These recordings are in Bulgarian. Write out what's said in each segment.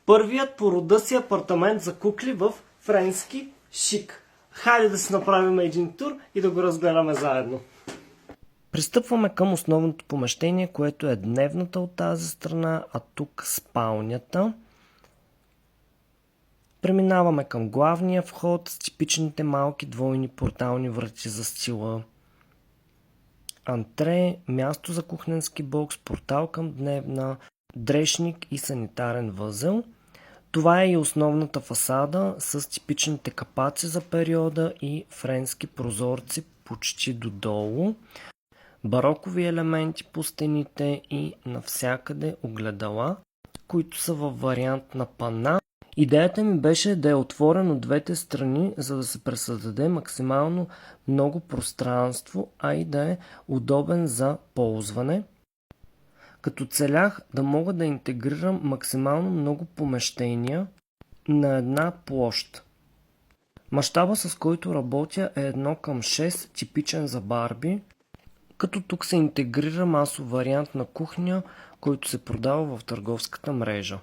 Първият по рода си апартамент за кукли в френски шик. Хайде да си направим един тур и да го разгледаме заедно. Пристъпваме към основното помещение, което е дневната от тази страна, а тук спалнята. Преминаваме към главния вход с типичните малки двойни портални врати за стила. Антре, място за кухненски бокс, портал към дневна, дрешник и санитарен възел. Това е и основната фасада с типичните капаци за периода и френски прозорци почти додолу. Барокови елементи по стените и навсякъде огледала, които са във вариант на пана. Идеята ми беше да е отворен от двете страни, за да се пресъздаде максимално много пространство, а и да е удобен за ползване. Като целях да мога да интегрирам максимално много помещения на една площ. Мащаба, с който работя, е 1:6, типичен за Барби, като тук се интегрира масов вариант на кухня, който се продава в търговската мрежа.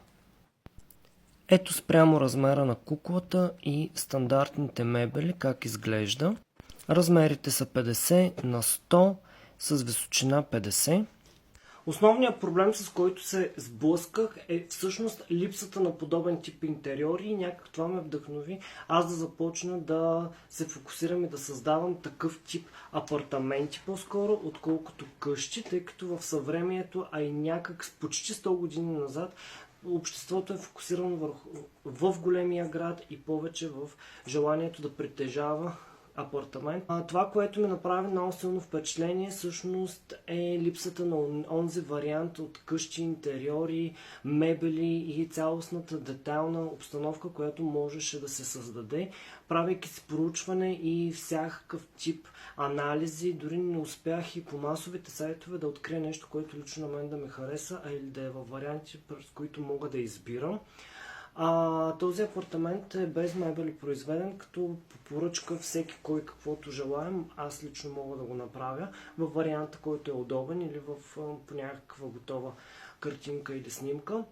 Ето спрямо размера на куклата и стандартните мебели как изглежда. Размерите са 50x100 с височина 50. Основният проблем, с който се сблъсках, е всъщност липсата на подобен тип интериори и някак това ме вдъхнови аз да започна да се фокусирам и да създавам такъв тип апартаменти по-скоро, отколкото къщи, тъй като в съвремието, а и някак с почти 100 години назад, обществото е фокусирано в големия град и повече в желанието да притежава апартамент. Това, което ми направи много силно впечатление, всъщност е липсата на онзи вариант от къщи, интериори, мебели и цялостната детайлна обстановка, която можеше да се създаде, правейки си проучване и всякакъв тип анализи. Дори не успях и по масовите сайтове да открия нещо, което лично на мен да ме хареса, а или да е във варианти, през които мога да избирам. Този апартамент е без мебели произведен, като по поръчка всеки кой каквото желаем. Аз лично мога да го направя във варианта, който е удобен или по някаква готова картинка или снимка.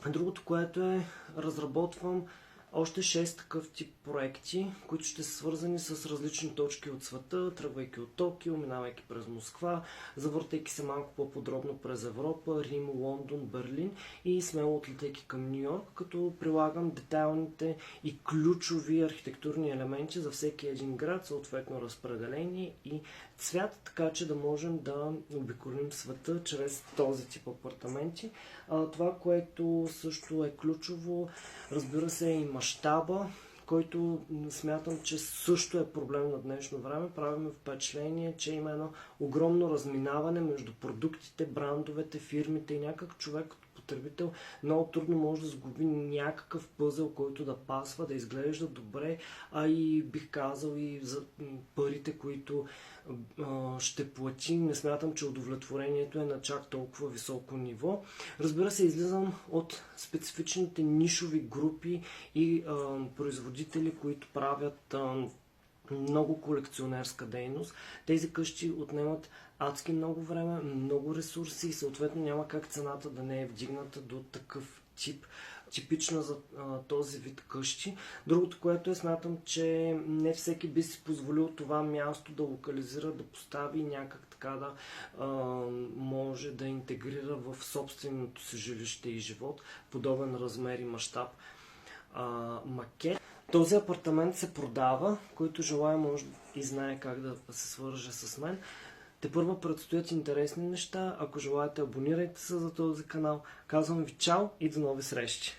Другото, което е, разработвам още 6 такъв тип проекти, които ще са свързани с различни точки от света, тръгвайки от Токио, минавайки през Москва, завъртайки се малко по-подробно през Европа, Рим, Лондон, Берлин и смело отлетейки към Ню Йорк, като прилагам детайлните и ключови архитектурни елементи за всеки един град, съответно разпределение и цвят, така че да можем да обиколим света чрез този тип апартаменти. Това, което също е ключово, разбира се, е и мащаба, който смятам, че също е проблем на днешно време. Правим впечатление, че има едно огромно разминаване между продуктите, брандовете, фирмите и някак човек като потребител много трудно може да сгуби някакъв пъзел, който да пасва, да изглежда добре, а и бих казал и за парите, които ще плати. Не смятам, че удовлетворението е на чак толкова високо ниво. Разбира се, излизам от специфичните нишови групи и производители, които правят много колекционерска дейност. Тези къщи отнемат адски много време, много ресурси и съответно няма как цената да не е вдигната до такъв тип, типична за този вид къщи. Другото, което смятам, че не всеки би си позволил това място да локализира, да постави някак така да може да интегрира в собственото си жилище и живот подобен размер и мащаб макет. Този апартамент се продава, който желая може и знае как да се свърже с мен. Тепърва предстоят интересни неща. Ако желаете, абонирайте се за този канал. Казвам ви чао и до нови срещи!